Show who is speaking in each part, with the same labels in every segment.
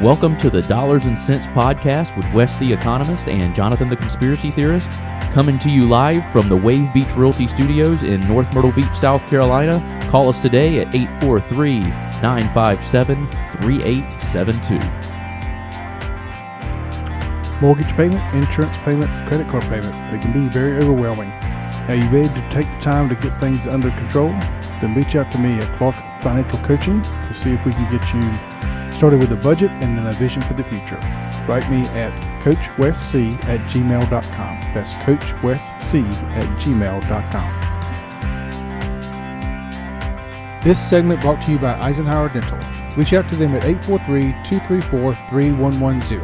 Speaker 1: Welcome to the Dollars and Cents Podcast with Wes the Economist and Jonathan the Conspiracy Theorist, coming to you live from the Wave Beach Realty Studios in North Myrtle Beach, South Carolina. Call us today at 843-957-3872.
Speaker 2: Mortgage payment, insurance payments, credit card payments, they can be very overwhelming. Are you ready to take the time to get things under control? Then reach out to me at Clark Financial Coaching to see if we can get you started with a budget and then a vision for the future. Write me at coachwesc@gmail.com. That's coachwesc@gmail.com. This segment brought to you by Eisenhower Dental. Reach out to them at 843-234-3110.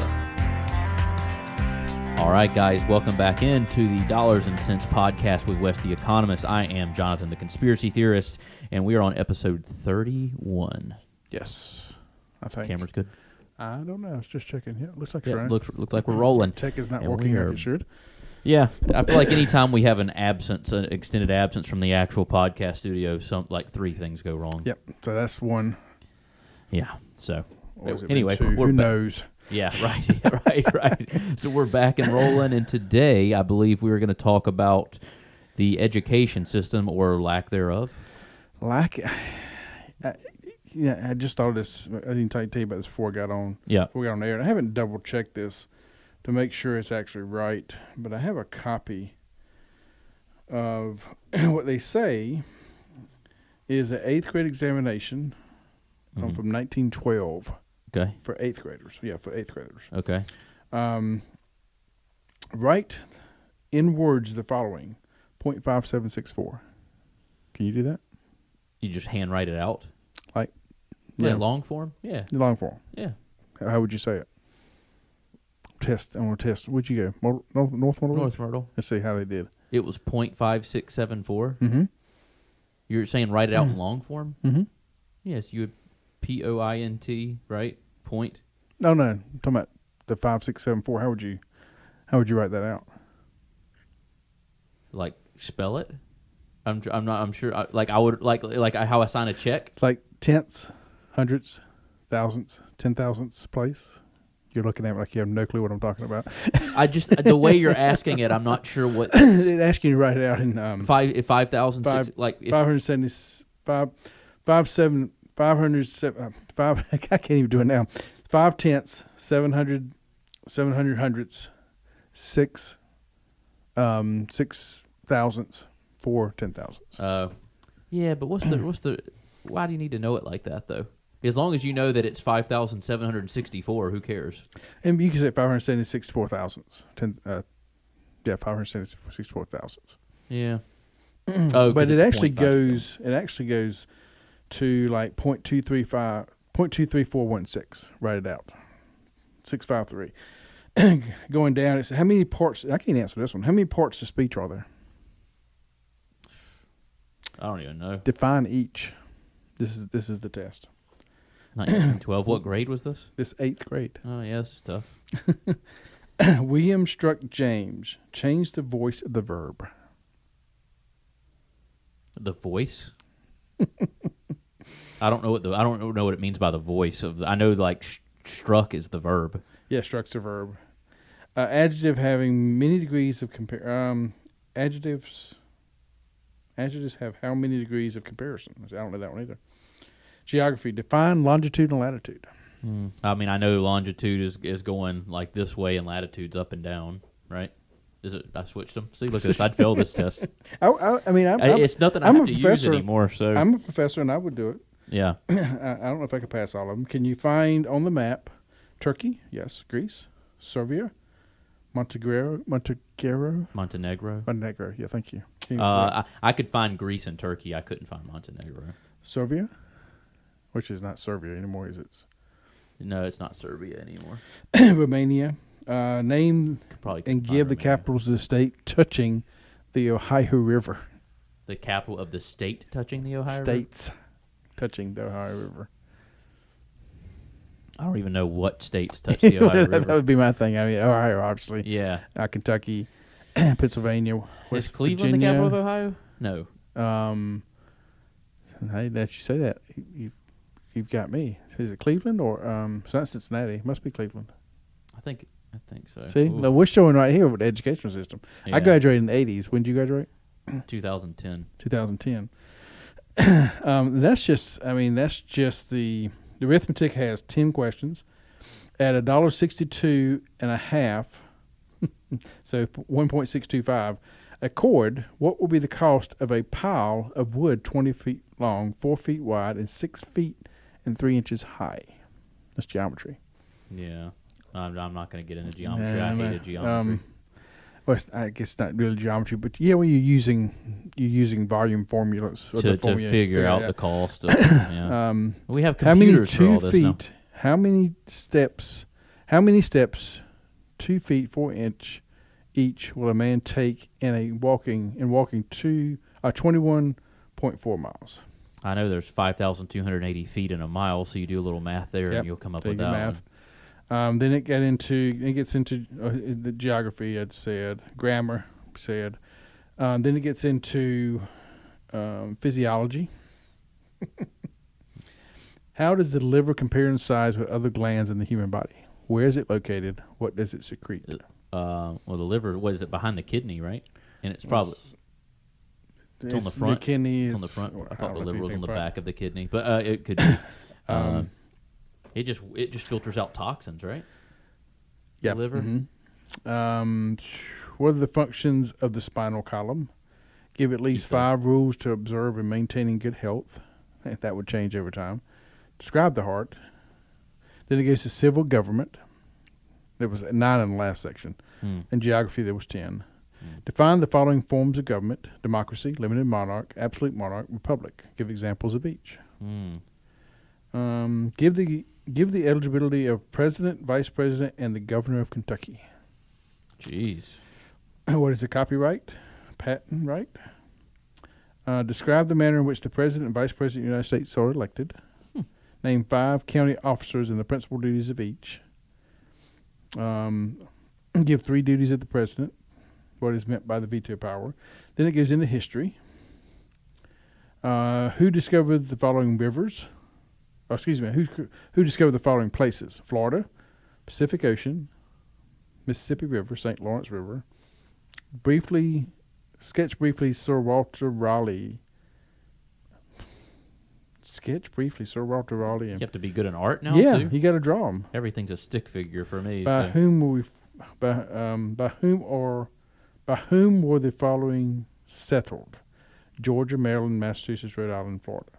Speaker 1: All right, guys, welcome back into the Dollars and Cents Podcast with Wes the Economist. I am Jonathan the Conspiracy Theorist, and we are on episode 31.
Speaker 2: Yes. I think.
Speaker 1: Camera's good?
Speaker 2: I don't know. I was just checking. Yeah, looks like
Speaker 1: Yeah,
Speaker 2: it's right.
Speaker 1: looks like we're rolling.
Speaker 2: Tech is not
Speaker 1: And
Speaker 2: working
Speaker 1: we
Speaker 2: like
Speaker 1: are-
Speaker 2: it should.
Speaker 1: Yeah, I feel like anytime we have an extended absence from the actual podcast studio, like three things go wrong.
Speaker 2: Yep. So that's one.
Speaker 1: Yeah, so
Speaker 2: Or has it
Speaker 1: anyway,
Speaker 2: been two?
Speaker 1: we're
Speaker 2: Who
Speaker 1: ba-
Speaker 2: knows?
Speaker 1: Yeah, right. Yeah, right. So we're back and rolling, and today I believe we're going to talk about the education system or lack thereof.
Speaker 2: I just thought of this. I didn't tell you about this before I got on.
Speaker 1: Yeah.
Speaker 2: Before we got on air. And I haven't double checked this to make sure it's actually right, but I have a copy of what they say is an 8th grade examination from 1912
Speaker 1: Okay.
Speaker 2: for 8th graders. Yeah, for 8th graders.
Speaker 1: Okay.
Speaker 2: Write in words the following: 0.5764. Can you do that?
Speaker 1: You just handwrite it out?
Speaker 2: Like,
Speaker 1: Yeah,
Speaker 2: yeah.
Speaker 1: long form? Yeah.
Speaker 2: Long form.
Speaker 1: Yeah.
Speaker 2: How would you say it? Test. I want to test. Where'd you go? North Myrtle?
Speaker 1: North Myrtle.
Speaker 2: Let's see how they did.
Speaker 1: It was 0.5674.
Speaker 2: Mm-hmm.
Speaker 1: You're saying write it out in long form?
Speaker 2: Mm-hmm.
Speaker 1: Yes, you would POINT, right? Point.
Speaker 2: No. I'm talking about the 5674. How would you write that out?
Speaker 1: Like spell it? I'm sure. I would like how I sign a check.
Speaker 2: It's like tenths, hundredths, thousandths, 10,000ths place. You're looking at me like you have no clue what I'm talking about.
Speaker 1: I just the way you're asking it, I'm not sure what.
Speaker 2: It asks you to write it out in
Speaker 1: 5,000
Speaker 2: 575 5 I can't even do it now. 5 tenths, 700 hundredths, 6 thousandths, 4 10,000ths.
Speaker 1: Yeah, but what's the? Why do you need to know it like that though? As long as you know that it's 5,764, who cares?
Speaker 2: And you can say 564 thousandths. 564 thousandths.
Speaker 1: Yeah. Oh,
Speaker 2: but it
Speaker 1: it's
Speaker 2: actually
Speaker 1: 0.57.
Speaker 2: goes to like 0.23416. Write it out. 653. Going down, it's how many parts? I can't answer this one. How many parts of speech are there?
Speaker 1: I don't even know.
Speaker 2: Define each. This is the test.
Speaker 1: 1912. What grade was this?
Speaker 2: This 8th grade.
Speaker 1: Oh yeah, this is tough.
Speaker 2: William struck James. Change the voice of the verb.
Speaker 1: The voice. I don't know what it means by the voice of. I know like struck is the verb.
Speaker 2: Yeah, struck's the verb. Adjective having many degrees of adjectives have how many degrees of comparison? I don't know that one either. Geography. Define longitude and latitude.
Speaker 1: I mean, I know longitude is going like this way and latitude's up and down, right? Is it? I switched them. See, look at this. I'd fail this test.
Speaker 2: It's
Speaker 1: nothing I have to use anymore. So
Speaker 2: I'm a professor and I would do it.
Speaker 1: Yeah.
Speaker 2: I don't know if I could pass all of them. Can you find on the map Turkey? Yes. Greece? Serbia? Montenegro. Yeah, thank you.
Speaker 1: I could find Greece and Turkey. I couldn't find Montenegro.
Speaker 2: Serbia? Which is not Serbia anymore, is it?
Speaker 1: No, it's not Serbia anymore.
Speaker 2: Romania. Name and give the capitals of the state touching the Ohio River.
Speaker 1: The capital of the state touching the Ohio River?
Speaker 2: States touching the Ohio River.
Speaker 1: I don't even know what states touch the Ohio River.
Speaker 2: That would be my thing. I mean, Ohio, obviously.
Speaker 1: Yeah.
Speaker 2: Kentucky, Pennsylvania, West
Speaker 1: Is Cleveland
Speaker 2: Virginia.
Speaker 1: the capital of Ohio? No.
Speaker 2: Hey, that you say that. You you've got me. Is it Cleveland or it's not Cincinnati? It must be Cleveland.
Speaker 1: I think so.
Speaker 2: See, no, we're showing right here with the educational system.
Speaker 1: Yeah.
Speaker 2: I graduated in the 80s. When did you graduate?
Speaker 1: 2010.
Speaker 2: 2010. That's just the arithmetic has 10 questions at $1.62 and a half. So 1.625. A cord, what will be the cost of a pile of wood 20 feet long, 4 feet wide, and 6 feet and 3 inches high? That's geometry.
Speaker 1: Yeah. I'm not going to get into geometry. I hated geometry.
Speaker 2: Well, I guess not really geometry, but yeah, when you're using volume formulas
Speaker 1: To figure out the cost. Of, yeah. We have computers for all this now.
Speaker 2: How many steps? 2 feet 4 inch each will a man take in walking 21.4 miles?
Speaker 1: I know there's 5,280 feet in a mile, so you do a little math there, and you'll come up with that math.
Speaker 2: Then it gets into the geography. I'd said grammar. Then it gets into physiology. How does the liver compare in size with other glands in the human body? Where is it located? What does it secrete?
Speaker 1: Well, the liver, what is it, behind the kidney, right? And it's probably it's on the front.
Speaker 2: The kidney
Speaker 1: it's on the front. I thought the liver was on the back of the kidney, but it could be. It just filters out toxins, right?
Speaker 2: Yeah.
Speaker 1: The liver.
Speaker 2: Mm-hmm. What are the functions of the spinal column? Give at least 5 rules to observe in maintaining good health. That would change over time. Describe the heart. Then it goes to civil government. There was 9 in the last section. In geography, there was 10. Define the following forms of government: democracy, limited monarch, absolute monarch, republic. Give examples of each. Give the eligibility of president, vice president, and the governor of Kentucky.
Speaker 1: Jeez.
Speaker 2: What is a copyright? Patent right? Describe the manner in which the president and vice president of the United States are elected. Name 5 county officers and the principal duties of each. Give 3 duties of the president. What is meant by the veto power. Then it goes into history. Who discovered the following rivers? Oh, excuse me. Who discovered the following places? Florida, Pacific Ocean, Mississippi River, St. Lawrence River. Sketch briefly Sir Walter Raleigh.
Speaker 1: You have to be good in art now,
Speaker 2: yeah,
Speaker 1: too?
Speaker 2: you got to draw them.
Speaker 1: Everything's a stick figure for me.
Speaker 2: By whom were the following settled? Georgia, Maryland, Massachusetts, Rhode Island, Florida.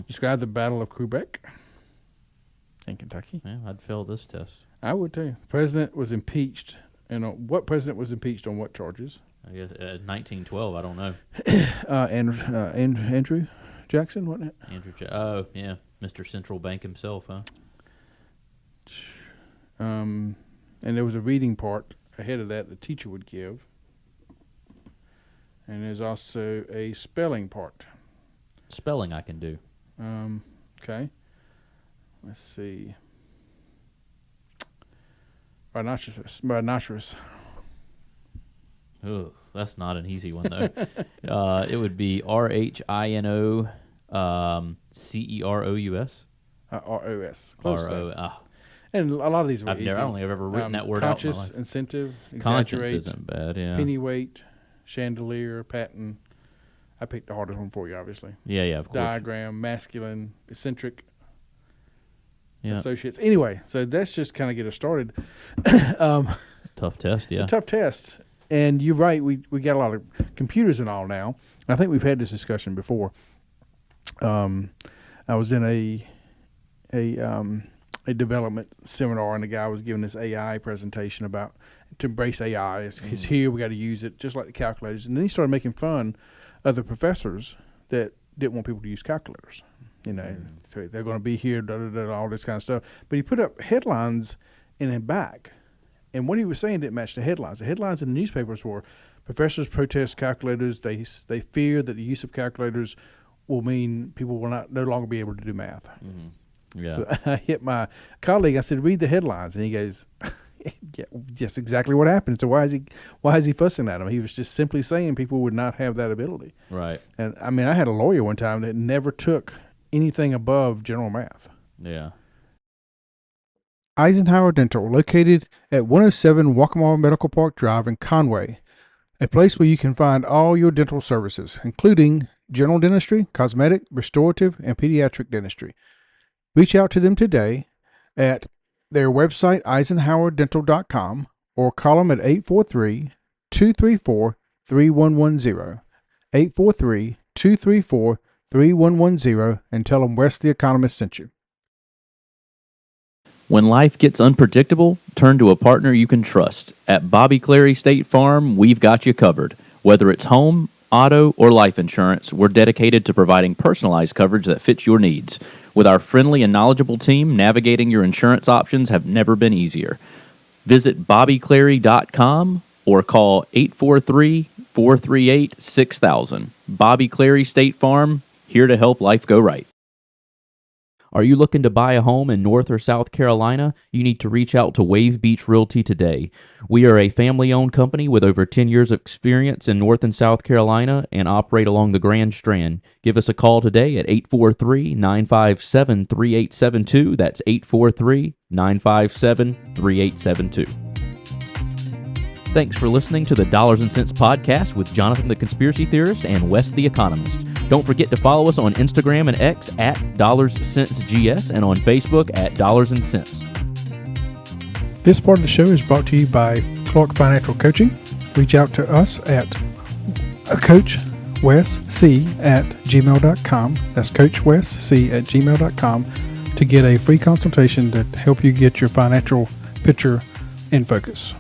Speaker 2: Describe the Battle of Quebec in Kentucky.
Speaker 1: Yeah, I'd fail this test.
Speaker 2: I would too. President was impeached. And what president was impeached on what charges?
Speaker 1: I guess 1912. I don't know.
Speaker 2: Andrew Jackson, wasn't it?
Speaker 1: Oh, yeah. Mr. Central Bank himself, huh?
Speaker 2: And there was a reading part ahead of that the teacher would give. And there's also a spelling part.
Speaker 1: Spelling I can do.
Speaker 2: Okay. Let's see. Rhinoceros.
Speaker 1: Oh, that's not an easy one, though. It would be RHINO CEROUS.
Speaker 2: ROS.
Speaker 1: And
Speaker 2: a lot of these were
Speaker 1: I don't think I've ever written that word out in my life.
Speaker 2: Conscious, incentive,
Speaker 1: Conscience
Speaker 2: exaggerate,
Speaker 1: isn't bad, yeah.
Speaker 2: penny weight, chandelier, patent. I picked the hardest one for you, obviously.
Speaker 1: Yeah, of course.
Speaker 2: Diagram, masculine, eccentric,
Speaker 1: yeah.
Speaker 2: Associates. Anyway, so that's just kind of get us started.
Speaker 1: Tough test, yeah.
Speaker 2: It's a tough test. And you're right, we got a lot of computers and all now. I think we've had this discussion before. I was in a development seminar, and the guy was giving this AI presentation about to embrace AI. It's here, we got to use it, just like the calculators. And then he started making fun of the professors that didn't want people to use calculators. So they're going to be here, all this kind of stuff. But he put up headlines in the back, and what he was saying didn't match the headlines. The headlines in the newspapers were professors protest calculators. They fear that the use of calculators will mean people will no longer be able to do math.
Speaker 1: Yeah.
Speaker 2: So I hit my colleague. I said, "Read the headlines," and he goes, "Yeah, that's exactly what happened." So why is he fussing at him? He was just simply saying people would not have that ability.
Speaker 1: Right.
Speaker 2: And I mean, I had a lawyer one time that never took anything above general math.
Speaker 1: Yeah.
Speaker 2: Eisenhower Dental, located at 107 Waccamaw Medical Park Drive in Conway, a place where you can find all your dental services, including general dentistry, cosmetic, restorative, and pediatric dentistry. Reach out to them today at their website, eisenhowerdental.com, or call them at 843-234-3110, 843-234-3110, and tell them Wes the Economist sent you.
Speaker 1: When life gets unpredictable, turn to a partner you can trust. At Bobby Clary State Farm, we've got you covered. Whether it's home, auto, or life insurance, we're dedicated to providing personalized coverage that fits your needs. With our friendly and knowledgeable team, navigating your insurance options have never been easier. Visit bobbyclary.com or call 843-438-6000. Bobby Clary State Farm, here to help life go right. Are you looking to buy a home in North or South Carolina? You need to reach out to Wave Beach Realty today. We are a family-owned company with over 10 years of experience in North and South Carolina and operate along the Grand Strand. Give us a call today at 843-957-3872. That's 843-957-3872. Thanks for listening to the Dollars and Cents Podcast with Jonathan the Conspiracy Theorist and Wes the Economist. Don't forget to follow us on Instagram and X at DollarsCentsGS and on Facebook at Dollars and Cents.
Speaker 2: This part of the show is brought to you by Clark Financial Coaching. Reach out to us at CoachWesC@gmail.com. That's CoachWesC@gmail.com to get a free consultation to help you get your financial picture in focus.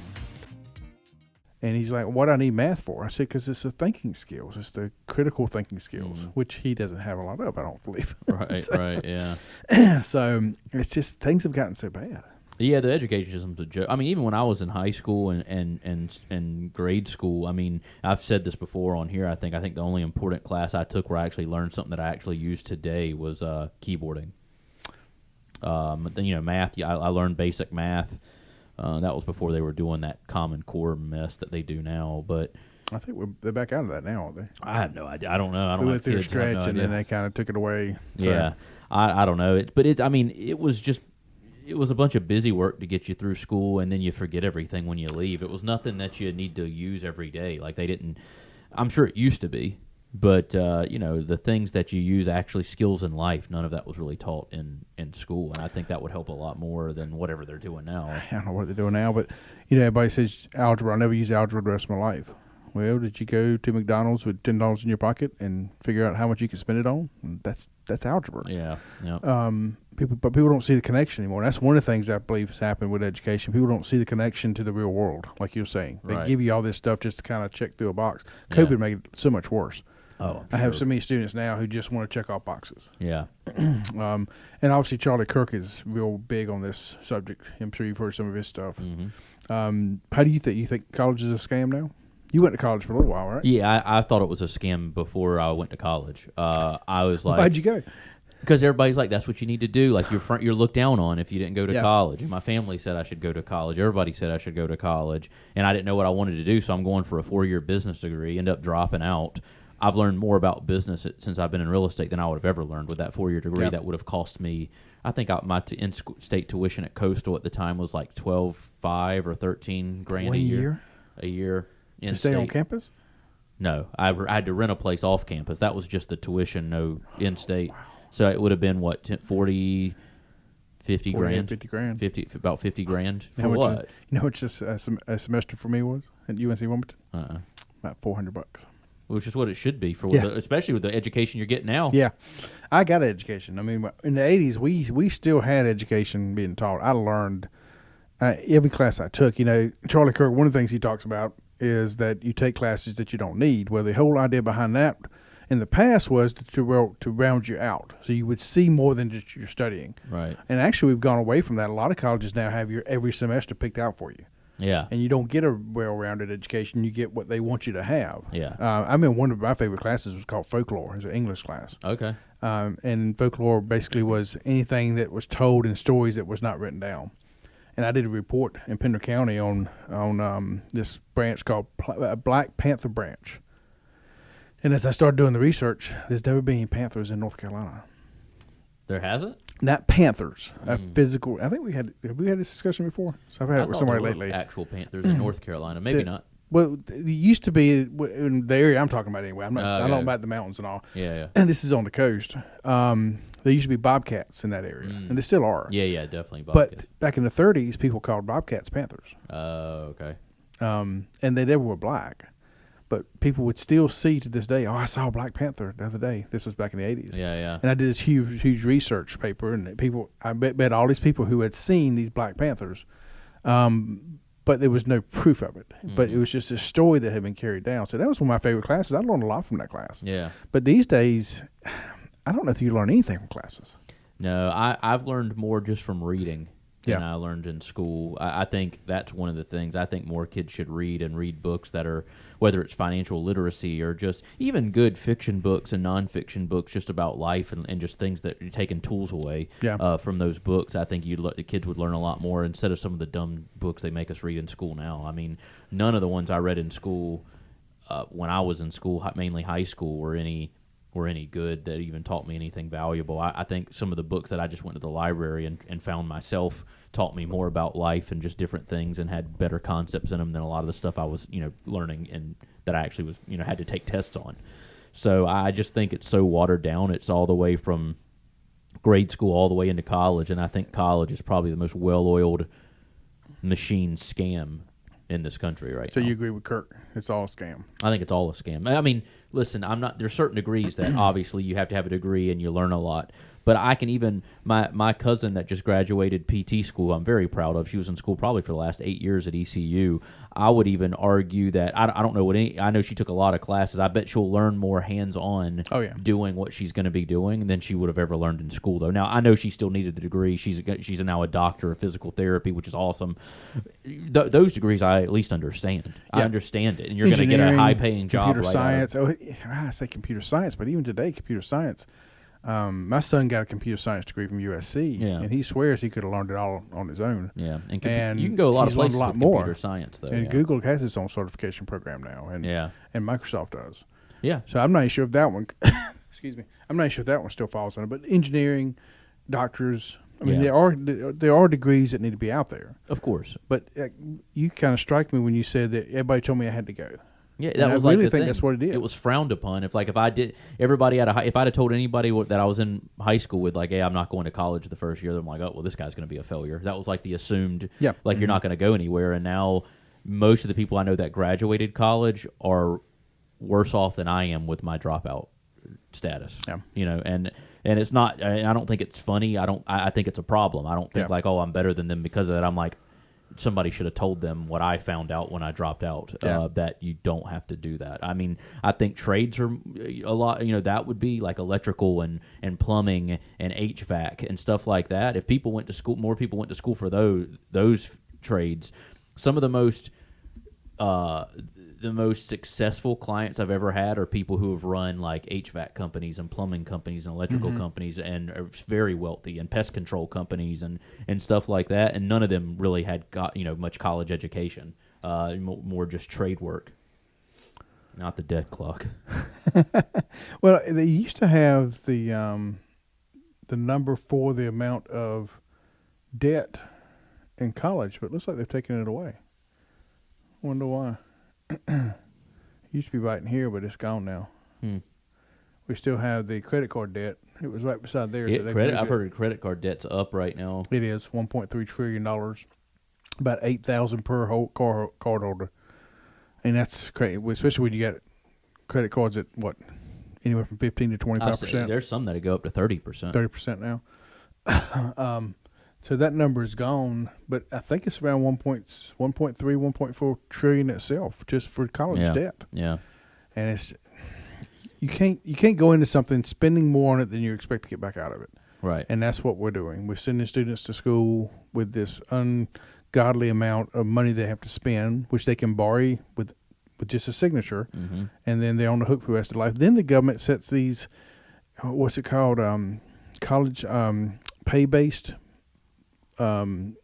Speaker 2: And he's like, what do I need math for? I said, because it's the thinking skills. It's the critical thinking skills, which he doesn't have a lot of, I don't believe.
Speaker 1: Right, right, yeah.
Speaker 2: So it's just things have gotten so bad.
Speaker 1: Yeah, the education system's a joke. I mean, even when I was in high school and grade school, I mean, I've said this before on here, I think the only important class I took where I actually learned something that I actually use today was keyboarding. Math, I learned basic math. That was before they were doing that Common Core mess that they do now. But
Speaker 2: I think they're back out of that now, aren't they?
Speaker 1: I have no idea. I don't know. I don't
Speaker 2: we
Speaker 1: have
Speaker 2: went through a
Speaker 1: kids.
Speaker 2: stretch,
Speaker 1: No
Speaker 2: and then they kind of took it away. So.
Speaker 1: Yeah, I don't know. It was a bunch of busy work to get you through school, and then you forget everything when you leave. It was nothing that you need to use every day. Like they didn't. I'm sure it used to be. But, the things that you use, actually skills in life, none of that was really taught in school. And I think that would help a lot more than whatever they're doing now.
Speaker 2: I don't know what they're doing now, but, everybody says algebra. I never use algebra the rest of my life. Well, did you go to McDonald's with $10 in your pocket and figure out how much you can spend it on? That's algebra.
Speaker 1: Yeah.
Speaker 2: People don't see the connection anymore. That's one of the things I believe has happened with education. People don't see the connection to the real world, like you're saying. They give you all this stuff just to kind of check through a box. COVID made it so much worse.
Speaker 1: Oh,
Speaker 2: I have so many students now who just want to check off boxes.
Speaker 1: Yeah.
Speaker 2: And obviously Charlie Kirk is real big on this subject. I'm sure you've heard some of his stuff.
Speaker 1: Mm-hmm.
Speaker 2: How do you think? You think college is a scam now? You went to college for a little while, right?
Speaker 1: Yeah, I thought it was a scam before I went to college. I was like,
Speaker 2: why'd you go?
Speaker 1: Because everybody's like, that's what you need to do. Like you're looked down on if you didn't go to college. And my family said I should go to college. Everybody said I should go to college, and I didn't know what I wanted to do, so I'm going for a 4-year business degree. End up dropping out. I've learned more about business since I've been in real estate than I would have ever learned with that 4-year degree. Yep.
Speaker 2: Yeah.
Speaker 1: That would have cost me, I think my in-state tuition at Coastal at the time was like $12,500 or $13,000 a year. A year.
Speaker 2: To stay on campus?
Speaker 1: No, I had to rent a place off campus. That was just the tuition, no in-state. Wow. So it would have been what, 40, 50 grand?
Speaker 2: 50 grand.
Speaker 1: About 50 grand. For
Speaker 2: what?
Speaker 1: what?
Speaker 2: You know what just a semester for me was at UNC Wilmington? About $400.
Speaker 1: Which is what it should be for, especially with the education you're getting now.
Speaker 2: Yeah, I got an education. I mean, in the 80s, we still had education being taught. I learned every class I took. Charlie Kirk, one of the things he talks about is that you take classes that you don't need. Well, the whole idea behind that in the past was to round you out, so you would see more than just your studying.
Speaker 1: Right.
Speaker 2: And actually, we've gone away from that. A lot of colleges now have your every semester picked out for you.
Speaker 1: Yeah.
Speaker 2: And you don't get a well-rounded education. You get what they want you to have.
Speaker 1: Yeah.
Speaker 2: I mean, one of my favorite classes was called folklore. It was an English class.
Speaker 1: Okay.
Speaker 2: And folklore basically was anything that was told in stories that was not written down. And I did a report in Pender County on this branch called Black Panther Branch. And as I started doing the research, there's never been any panthers in North Carolina.
Speaker 1: There hasn't?
Speaker 2: Not panthers. A physical. I think have we had this discussion before? So I've had it with somebody lately.
Speaker 1: Actual panthers in North Carolina. Maybe not.
Speaker 2: Well, it used to be in the area I'm talking about anyway. I don't know about the mountains and all.
Speaker 1: Yeah.
Speaker 2: And this is on the coast. There used to be bobcats in that area, and they still are.
Speaker 1: Yeah, definitely bobcats.
Speaker 2: But back in the 30s, people called bobcats panthers.
Speaker 1: Okay.
Speaker 2: And they never were black. But people would still see to this day, I saw a black panther the other day. This was back in the 80s.
Speaker 1: Yeah.
Speaker 2: And I did this huge research paper, and I bet all these people who had seen these black panthers, but there was no proof of it. But it was just a story that had been carried down. So that was one of my favorite classes. I learned a lot from that class.
Speaker 1: Yeah.
Speaker 2: But these days, I don't know if you learn anything from classes.
Speaker 1: No, I've learned more just from reading than
Speaker 2: Yeah.
Speaker 1: I learned in school. I think that's one of the things. I think more kids should read books that are, whether it's financial literacy or just even good fiction books and nonfiction books just about life and just things that you're taking tools away from those books. I think the kids would learn a lot more instead of some of the dumb books they make us read in school now. I mean, none of the ones I read in school when I was in school, mainly high school, were any good that even taught me anything valuable. I think some of the books that I just went to the library and found myself taught me more about life and just different things and had better concepts in them than a lot of the stuff I was, learning and that I actually was, had to take tests on. So I just think it's so watered down. It's all the way from grade school all the way into college, and I think college is probably the most well-oiled machine scam in this country right now.
Speaker 2: So you agree with Kirk? It's all a scam.
Speaker 1: I think it's all a scam. I mean, listen, there's certain degrees that obviously you have to have a degree and you learn a lot. But I can even, my cousin that just graduated PT school, I'm very proud of. She was in school probably for the last 8 years at ECU. I would even argue that, I don't know I know she took a lot of classes. I bet she'll learn more hands-on doing what she's going to be doing than she would have ever learned in school, though. Now, I know she still needed the degree. She's now a doctor of physical therapy, which is awesome. Those degrees I at least understand. I understand it. And you're going to get a high-paying job
Speaker 2: computer science. I say computer science, but even today, computer science. My son got a computer science degree from USC, and he swears he could have learned it all on his own.
Speaker 1: Yeah, and you can go a lot of places with computer science, though.
Speaker 2: And Google has its own certification program now, and Microsoft does.
Speaker 1: Yeah.
Speaker 2: So I'm not sure if that one. Excuse me. I'm not sure if that one still falls under it, but engineering, doctors. I mean, there are degrees that need to be out there,
Speaker 1: of course.
Speaker 2: But you kind of strike me when you said that everybody told me I had to go.
Speaker 1: Yeah, that was
Speaker 2: I really
Speaker 1: like the
Speaker 2: think
Speaker 1: thing.
Speaker 2: That's what it is.
Speaker 1: It was frowned upon. If I did, everybody if I'd have told anybody that I was in high school with, like, hey, I'm not going to college the first year, I'm like, oh, well, this guy's going to be a failure. That was like the assumed, like you're not going to go anywhere. And now most of the people I know that graduated college are worse off than I am with my dropout status. Yeah. And it's not. I don't think it's funny. I think it's a problem. I don't think like, oh, I'm better than them because of that. I'm like, somebody should have told them what I found out when I dropped out, that you don't have to do that. I mean, I think trades are a lot, that would be like electrical and plumbing and HVAC and stuff like that. If people went to school, more people went to school for those trades. Some of the most successful clients I've ever had are people who have run like HVAC companies and plumbing companies and electrical companies and are very wealthy, and pest control companies and stuff like that. And none of them really had got much college education, more just trade work. Not the dead clock.
Speaker 2: Well, they used to have the number for the amount of debt in college, but it looks like they've taken it away. Wonder why. It used to be right in here, but it's gone now. We still have the credit card debt. It was right beside there.
Speaker 1: I've heard credit card debt's up right now.
Speaker 2: It is $1.3 trillion, about 8,000 per whole card holder, and that's crazy. Especially when you got credit cards at anywhere from 15 to 25%.
Speaker 1: There's some that go up to 30%.
Speaker 2: 30% now. So that number is gone, but I think it's around 1.3, 1.4 trillion itself just for college debt.
Speaker 1: Yeah,
Speaker 2: and it's you can't go into something spending more on it than you expect to get back out of it.
Speaker 1: Right.
Speaker 2: And that's what we're doing. We're sending students to school with this ungodly amount of money they have to spend, which they can borrow with just a signature, and then they're on the hook for the rest of their life. Then the government sets these, what's it called, college pay-based loan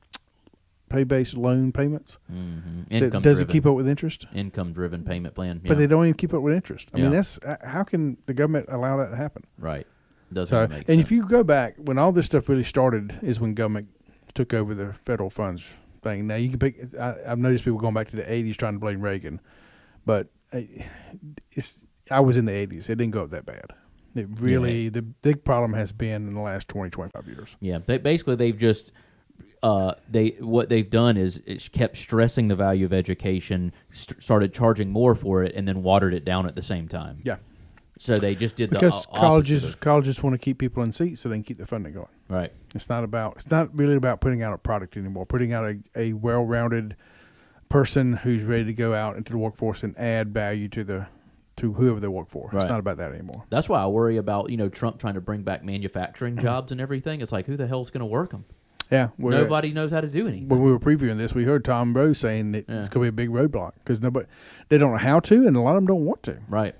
Speaker 2: payments. Does it keep up with interest?
Speaker 1: Income-driven payment plan.
Speaker 2: But they don't even keep up with interest. I mean, how can the government allow that to happen?
Speaker 1: Right. Doesn't make sense.
Speaker 2: And if you go back, when all this stuff really started is when government took over the federal funds thing. Now, you can pick, I've noticed people going back to the 80s trying to blame Reagan, but I was in the 80s. It didn't go up that bad. It really, the big problem has been in the last 20, 25 years.
Speaker 1: Yeah, basically they've just what they've done is it's kept stressing the value of education, started charging more for it, and then watered it down at the same time.
Speaker 2: Yeah.
Speaker 1: So they just did
Speaker 2: because
Speaker 1: the opposite.
Speaker 2: colleges want to keep people in seats so they can keep the funding going.
Speaker 1: Right.
Speaker 2: It's not really about putting out a product anymore. Putting out a well-rounded person who's ready to go out into the workforce and add value to whoever they work for.
Speaker 1: Right.
Speaker 2: It's not about that anymore.
Speaker 1: That's why I worry about Trump trying to bring back manufacturing jobs and everything. It's like, who the hell's going to work them?
Speaker 2: Yeah,
Speaker 1: nobody knows how to do anything.
Speaker 2: When we were previewing this, we heard Tom Rose saying that it's going to be a big roadblock because they don't know how to, and a lot of them don't want to.
Speaker 1: Right.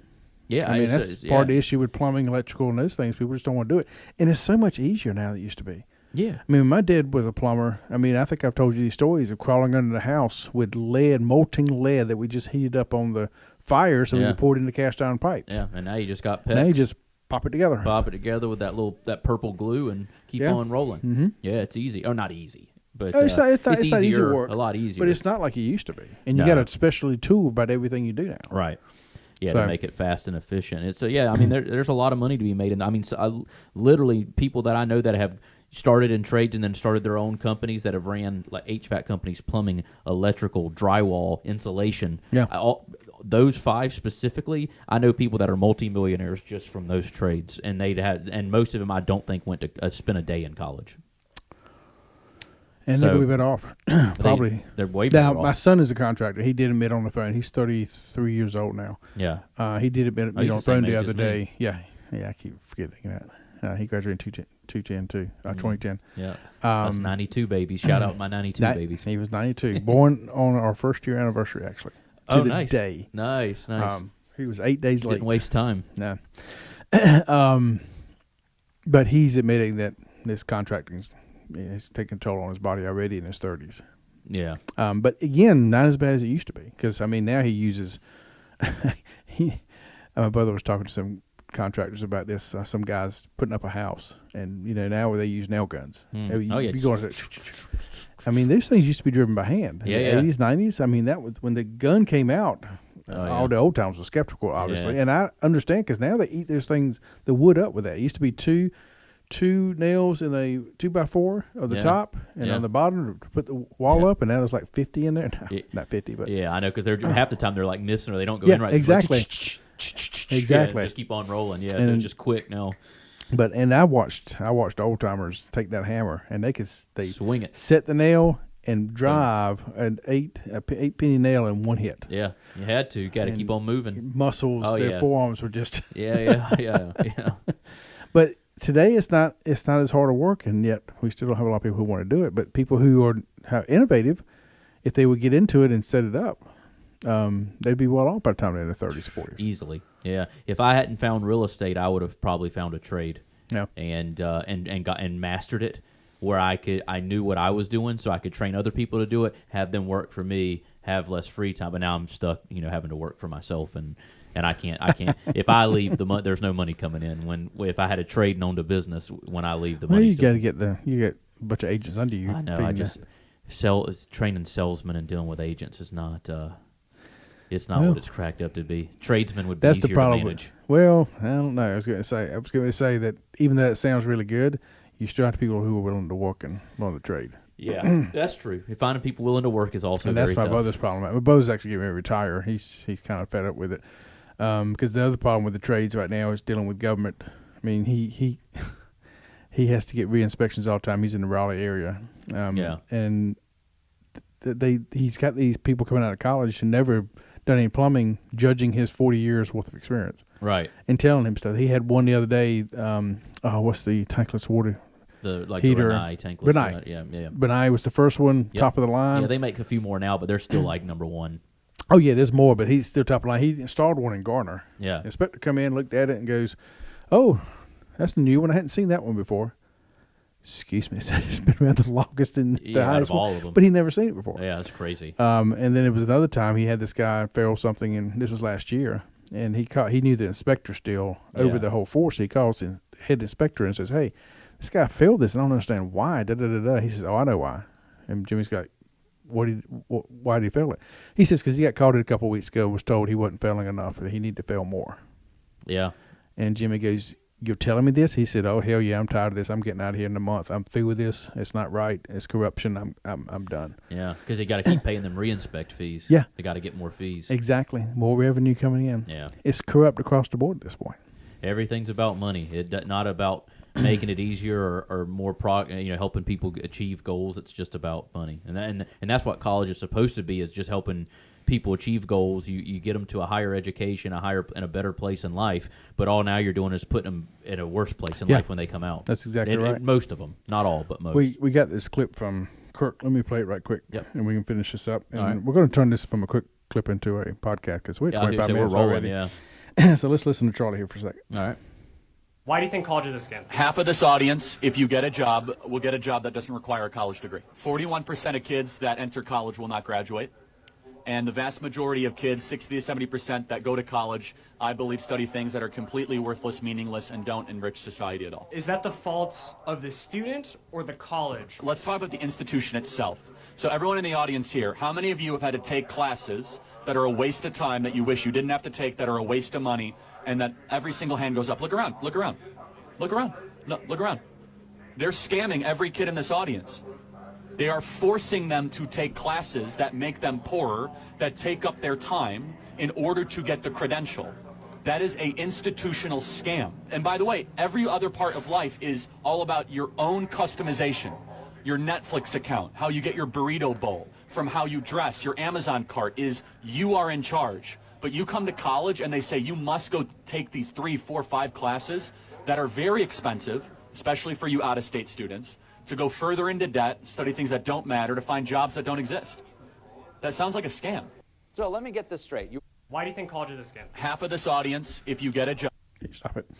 Speaker 1: Yeah,
Speaker 2: I mean that's part of the issue with plumbing, electrical, and those things. People just don't want to do it, and it's so much easier now than it used to be.
Speaker 1: Yeah.
Speaker 2: I mean, when my dad was a plumber, I mean, I think I've told you these stories of crawling under the house with molten lead that we just heated up on the fire so we could pour it into cast iron pipes.
Speaker 1: Yeah, and now you just got PEX.
Speaker 2: Now you just pop it together.
Speaker 1: Pop it together with that purple glue and keep on rolling.
Speaker 2: Mm-hmm.
Speaker 1: Yeah, it's easy. Oh, not easy, but
Speaker 2: it's not easy work.
Speaker 1: A lot easier.
Speaker 2: But it's not like it used to be. And you got a specialty tool about everything you do now.
Speaker 1: Right. Yeah, to make it fast and efficient. It's I mean, there's a lot of money to be made. I mean, literally people that I know that have started in trades and then started their own companies that have ran like HVAC companies, plumbing, electrical, drywall, insulation. Yeah. Those 5 specifically, I know people that are multimillionaires just from those trades, and and most of them I don't think went to spend a day in college.
Speaker 2: And they're way better off. Probably.
Speaker 1: They're way better off.
Speaker 2: Now, my son is a contractor. He did admit on the phone. He's 33 years old now.
Speaker 1: Yeah.
Speaker 2: He did admit on the phone the other day. Yeah. Yeah, I keep forgetting that. He graduated in 2010.
Speaker 1: Yeah. That's 92 babies. Shout out my 92 babies.
Speaker 2: He was 92. Born on our first year anniversary, actually. To the day.
Speaker 1: Nice.
Speaker 2: He was 8 days late.
Speaker 1: Didn't waste time.
Speaker 2: No. But he's admitting that this contracting is taking a toll on his body already in his 30s.
Speaker 1: Yeah.
Speaker 2: But again, not as bad as it used to be. Because, I mean, now he uses... my brother was talking to some contractors about this. Some guys putting up a house. And, now they use nail guns. I mean, those things used to be driven by hand.
Speaker 1: Yeah,
Speaker 2: in the 80s, 90s. I mean, that was when the gun came out. All the old timers were skeptical, obviously. And I understand because now they eat those things, the wood up with that. It used to be two nails in a 2x4 of the top and on the bottom to put the wall up, and now there's like 50 in there. No, not 50, but
Speaker 1: I know because they're half the time they're like missing or they don't go in right.
Speaker 2: Exactly.
Speaker 1: Exactly. Just keep on rolling. Yeah, so it's just quick now.
Speaker 2: But I watched old timers take that hammer and they
Speaker 1: swing it,
Speaker 2: set the nail and drive an eight penny nail in one hit.
Speaker 1: Yeah, you had to. Got to keep on moving.
Speaker 2: Muscles, their forearms were just.
Speaker 1: Yeah.
Speaker 2: But today it's not as hard to work, and yet we still don't have a lot of people who want to do it. But people who are innovative, if they would get into it and set it up, they'd be well off by the time they're in their 30s, 40s.
Speaker 1: Easily, yeah. If I hadn't found real estate, I would have probably found a trade.
Speaker 2: Yeah.
Speaker 1: And mastered it, where I knew what I was doing, so I could train other people to do it, have them work for me, have less free time. But now I'm stuck, having to work for myself, and I can't. If I leave, there's no money coming in. If I had a trade and owned a business, when I leave, the money.
Speaker 2: You got to get you get a bunch of agents under you.
Speaker 1: I know. Training salesmen and dealing with agents is not. It's not what it's cracked up to be. Tradesmen would be easier to manage.
Speaker 2: Well, I don't know. I was going to say that even though it sounds really good, you still have people who are willing to work and want to trade.
Speaker 1: Yeah, that's true. Finding people willing to work is also very tough.
Speaker 2: And that's my brother's problem. My brother's actually getting ready to retire. He's kind of fed up with it. Because the other problem with the trades right now is dealing with government. I mean, he has to get re-inspections all the time. He's in the Raleigh area. And he's got these people coming out of college who never done any plumbing, judging his 40 years worth of experience.
Speaker 1: Right.
Speaker 2: And telling him stuff. He had one the other day, what's the tankless water
Speaker 1: heater? The Rinnai tankless.
Speaker 2: Rinnai.
Speaker 1: Yeah.
Speaker 2: Rinnai was the first one, top of the line.
Speaker 1: Yeah, they make a few more now, but they're still like number one.
Speaker 2: Oh, yeah, there's more, but he's still top of the line. He installed one in Garner.
Speaker 1: Yeah.
Speaker 2: The inspector come in, looked at it, and goes, "Oh, that's a new one. I hadn't seen that one before." Excuse me, it's been around the longest and the highest
Speaker 1: out of all of them.
Speaker 2: But he'd never seen it before.
Speaker 1: Yeah, that's crazy.
Speaker 2: And then it was another time he had this guy fail something, and this was last year, and he knew the inspector still over the whole force. He calls head inspector and says, "Hey, this guy failed this, and I don't understand why." Da da da da. He says, "Oh, I know why." And Jimmy's like, why did he fail it? He says, "Because he got called it a couple of weeks ago. Was told he wasn't failing enough. That he needed to fail more."
Speaker 1: Yeah.
Speaker 2: And Jimmy goes, "You're telling me this?" He said, "Oh hell yeah, I'm tired of this. I'm getting out of here in a month. I'm through with this. It's not right. It's corruption. I'm done."
Speaker 1: Yeah, because they got to keep paying them reinspect fees.
Speaker 2: Yeah.
Speaker 1: They got to get more fees.
Speaker 2: Exactly. More revenue coming in.
Speaker 1: Yeah.
Speaker 2: It's corrupt across the board at this point.
Speaker 1: Everything's about money. It's not about making it easier or more helping people achieve goals. It's just about money, and that's what college is supposed to be, is just helping people achieve goals. You get them to a higher education, a better place in life. But all now you're doing is putting them in a worse place in life when they come out.
Speaker 2: That's exactly right.
Speaker 1: And most of them, not all, but most.
Speaker 2: We got this clip from Kirk. Let me play it right quick, and we can finish this up. And
Speaker 1: all right.
Speaker 2: we're going to turn this from a quick clip into a podcast because we're at 25 minutes
Speaker 1: we're rolling,
Speaker 2: already.
Speaker 1: Yeah.
Speaker 2: So let's listen to Charlie here for a second.
Speaker 1: All right.
Speaker 3: Why do you think college is a scam?
Speaker 4: Half of this audience, if you get a job, will get a job that doesn't require a college degree. 41% of kids that enter college will not graduate. And the vast majority of kids, 60 to 70% that go to college, I believe study things that are completely worthless, meaningless, and don't enrich society at all.
Speaker 3: Is that the fault of the student or the college?
Speaker 4: Let's talk about the institution itself. So everyone in the audience here, how many of you have had to take classes that are a waste of time, that you wish you didn't have to take, that are a waste of money, and that every single hand goes up? Look around, look around, look around, no, look around. They're scamming every kid in this audience. They are forcing them to take classes that make them poorer, that take up their time in order to get the credential. That is an institutional scam. And by the way, every other part of life is all about your own customization. Your Netflix account, how you get your burrito bowl, from how you dress, your Amazon cart is you are in charge. But you come to college and they say you must go take these 3, 4, 5 classes that are very expensive, especially for you out-of-state students, to go further into debt, study things that don't matter, to find jobs that don't exist. That sounds like a scam.
Speaker 5: So let me get this straight.
Speaker 3: Why do you think college is a scam?
Speaker 4: Half of this audience, if you get a job.
Speaker 2: Stop it.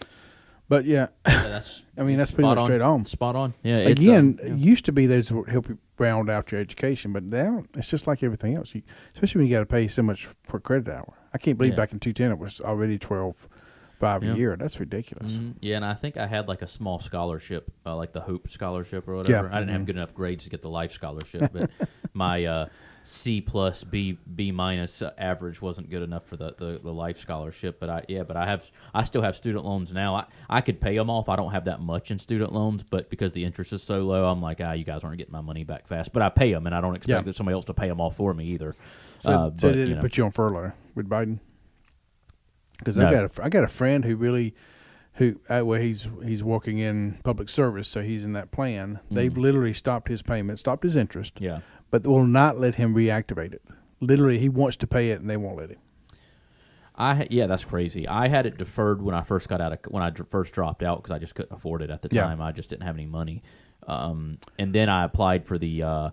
Speaker 2: But yeah,
Speaker 1: that's
Speaker 2: pretty much straight on.
Speaker 1: Spot on. Yeah.
Speaker 2: Again, it used to be those would help you round out your education, but now it's just like everything else. Especially when you got to pay so much for credit hour. I can't believe back in 2010 it was already $12.5 a year. That's ridiculous.
Speaker 1: Mm-hmm. Yeah, and I think I had like a small scholarship, like the Hope Scholarship or whatever.
Speaker 2: Yeah.
Speaker 1: I didn't have good enough grades to get the Life Scholarship, but my C plus B minus average wasn't good enough for the Life Scholarship. But I still have student loans now. I could pay them off. I don't have that much in student loans, but because the interest is so low, I'm like, you guys aren't getting my money back fast. But I pay them, and I don't expect that somebody else to pay them off for me either.
Speaker 2: So did it put you on furlough with Biden? Because
Speaker 1: No.
Speaker 2: I got a friend he's working in public service, so he's in that plan. They've literally stopped his payment, stopped his interest.
Speaker 1: Yeah.
Speaker 2: But will not let him reactivate it. Literally, he wants to pay it, and they won't let him.
Speaker 1: That's crazy. I had it deferred when I first first dropped out because I just couldn't afford it at the time. I just didn't have any money, and then I applied for the.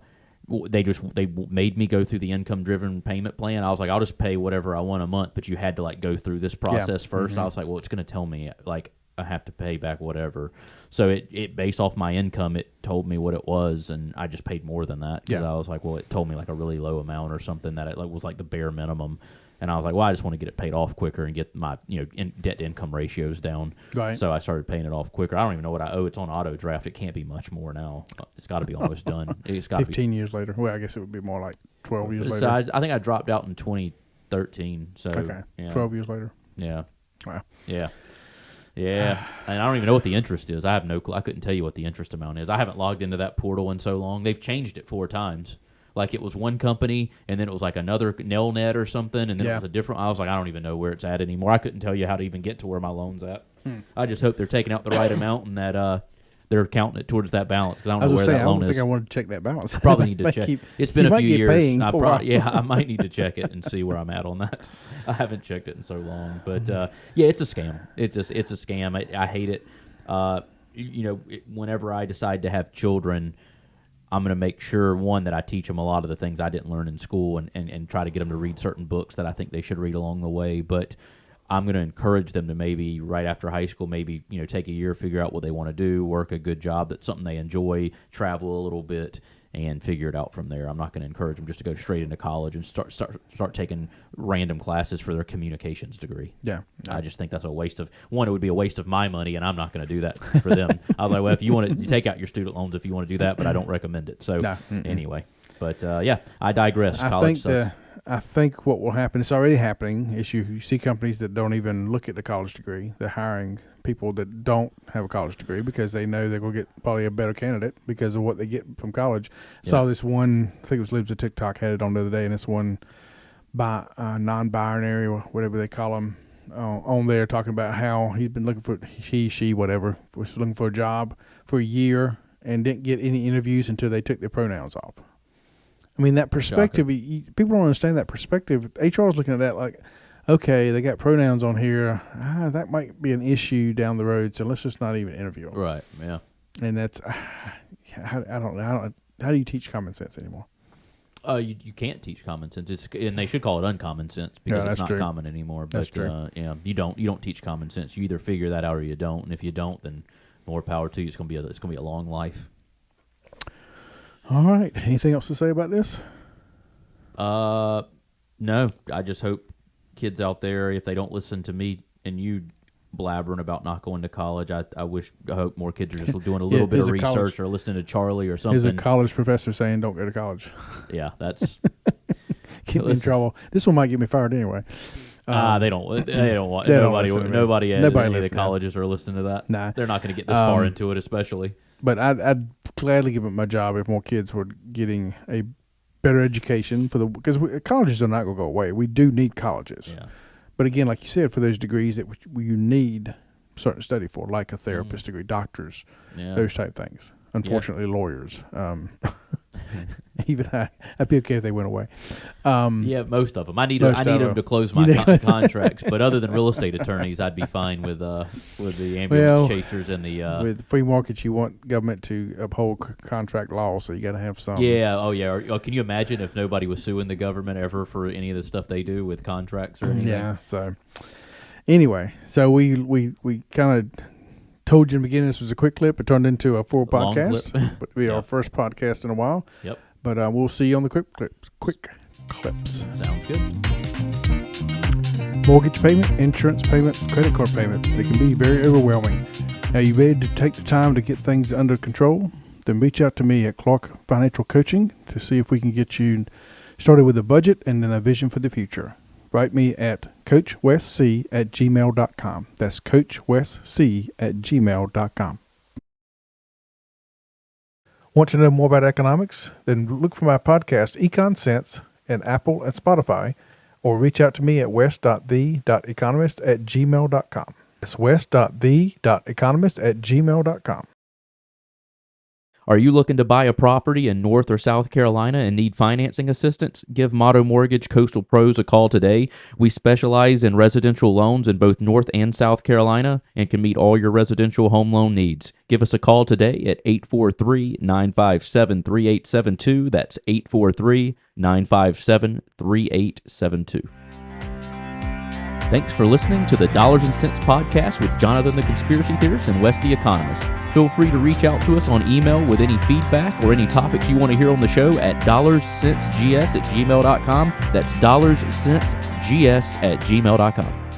Speaker 1: They made me go through the income-driven payment plan. I was like, I'll just pay whatever I want a month, but you had to like go through this process first. I was like, well, it's going to tell me like I have to pay back whatever. So it based off my income, it told me what it was, and I just paid more than that because I was like, well, it told me like a really low amount or something that it was like the bare minimum. And I was like, well, I just want to get it paid off quicker and get my debt-to-income ratios down.
Speaker 2: Right.
Speaker 1: So I started paying it off quicker. I don't even know what I owe. It's on auto draft. It can't be much more now. It's got to be almost done. It's got
Speaker 2: 15 years later. Well, I guess it would be more like 12 years later.
Speaker 1: So I think I dropped out in 2013. So
Speaker 2: Okay,
Speaker 1: yeah.
Speaker 2: 12 years later.
Speaker 1: Yeah.
Speaker 2: Wow.
Speaker 1: Yeah. Yeah, and I don't even know what the interest is. I have no clue. I couldn't tell you what the interest amount is. I haven't logged into that portal in so long. They've changed it 4 times. Like it was one company, and then it was like another Nelnet or something, and then it was a different. I was like, I don't even know where it's at anymore. I couldn't tell you how to even get to where my loan's at. I just hope they're taking out the right amount and that they're counting it towards that balance because I don't know where that loan is.
Speaker 2: I don't think I want to check that balance.
Speaker 1: I probably need to check. It's been a few years. I
Speaker 2: I
Speaker 1: might need to check it and see where I'm at on that. I haven't checked it in so long, but it's a scam. It's a scam. I hate it. Whenever I decide to have children, I'm going to make sure, one, that I teach them a lot of the things I didn't learn in school and try to get them to read certain books that I think they should read along the way. But I'm going to encourage them to maybe right after high school, maybe take a year, figure out what they want to do, work a good job that's something they enjoy, travel a little bit, and figure it out from there. I'm not going to encourage them just to go straight into college and start taking random classes for their communications degree.
Speaker 2: Yeah.
Speaker 1: I just think that's a waste of one. It would be a waste of my money, and I'm not going to do that for them. I was like, well, if you want to, you take out your student loans if you want to do that, but I don't recommend it. So anyway, but yeah, I digress.
Speaker 2: I think what will happen, it's already happening, is you see companies that don't even look at the college degree. They're hiring people that don't have a college degree because they know they're going to get probably a better candidate because of what they get from college.
Speaker 1: Yeah.
Speaker 2: Saw this one, I think it was Libs of TikTok had it on the other day, and it's one non-binary or whatever they call them on there, talking about how he's been looking for, she, whatever, was looking for a job for a year and didn't get any interviews until they took their pronouns off. I mean, that perspective, people don't understand that perspective. HR is looking at that like, okay, they got pronouns on here. That might be an issue down the road, so let's just not even interview them.
Speaker 1: Right, yeah.
Speaker 2: And that's, I don't know. How do you teach common sense anymore?
Speaker 1: You can't teach common sense, and they should call it uncommon sense because it's not common anymore. But
Speaker 2: that's true.
Speaker 1: Yeah, you don't teach common sense. You either figure that out or you don't. And if you don't, then more power to you. It's gonna be a long life.
Speaker 2: All right. Anything else to say about this?
Speaker 1: No. I just hope kids out there, if they don't listen to me and you blabbering about not going to college, I hope more kids are just doing a little bit of research or listening to Charlie or something.
Speaker 2: Is a college professor saying don't go to college?
Speaker 1: Yeah, that's
Speaker 2: get me in trouble. This one might get me fired anyway.
Speaker 1: They don't want nobody at any of the colleges are listening to that.
Speaker 2: Nah.
Speaker 1: They're not going to get this far into it, especially.
Speaker 2: But I'd gladly give up my job if more kids were getting a better education because colleges are not going to go away. We do need colleges.
Speaker 1: Yeah.
Speaker 2: But again, like you said, for those degrees that you need certain study for, like a therapist degree, doctors, those type things. Unfortunately, lawyers. Even I'd be okay if they went away.
Speaker 1: Yeah, most of them. I need them to close my contracts. But other than real estate attorneys, I'd be fine with the ambulance chasers and the.
Speaker 2: With free markets, you want government to uphold contract law, so you got to have some.
Speaker 1: Yeah. Oh, yeah. Or can you imagine if nobody was suing the government ever for any of the stuff they do with contracts or anything?
Speaker 2: Yeah. So anyway, so we kind of told you in the beginning this was a quick clip. It turned into a full podcast. But it'll be our first podcast in a while.
Speaker 1: Yep.
Speaker 2: But we'll see you on the quick clips.
Speaker 1: Sounds good.
Speaker 2: Mortgage payment, insurance payments, credit card payments. They can be very overwhelming. Are you ready to take the time to get things under control? Then reach out to me at Clark Financial Coaching to see if we can get you started with a budget and then a vision for the future. Write me at coachwesc@gmail.com. That's coachwesc@gmail.com. Want to know more about economics? Then look for my podcast, Econ Sense, in Apple and Spotify, or reach out to me at wes.the.economist@gmail.com. It's wes.the.economist@gmail.com.
Speaker 1: Are you looking to buy a property in North or South Carolina and need financing assistance? Give Motto Mortgage Coastal Pros a call today. We specialize in residential loans in both North and South Carolina and can meet all your residential home loan needs. Give us a call today at 843-957-3872. That's 843-957-3872. Thanks for listening to the Dollars and Cents Podcast with Jonathan the Conspiracy Theorist and Wes the Economist. Feel free to reach out to us on email with any feedback or any topics you want to hear on the show at dollarscentsgs@gmail.com. That's dollarscentsgs@gmail.com.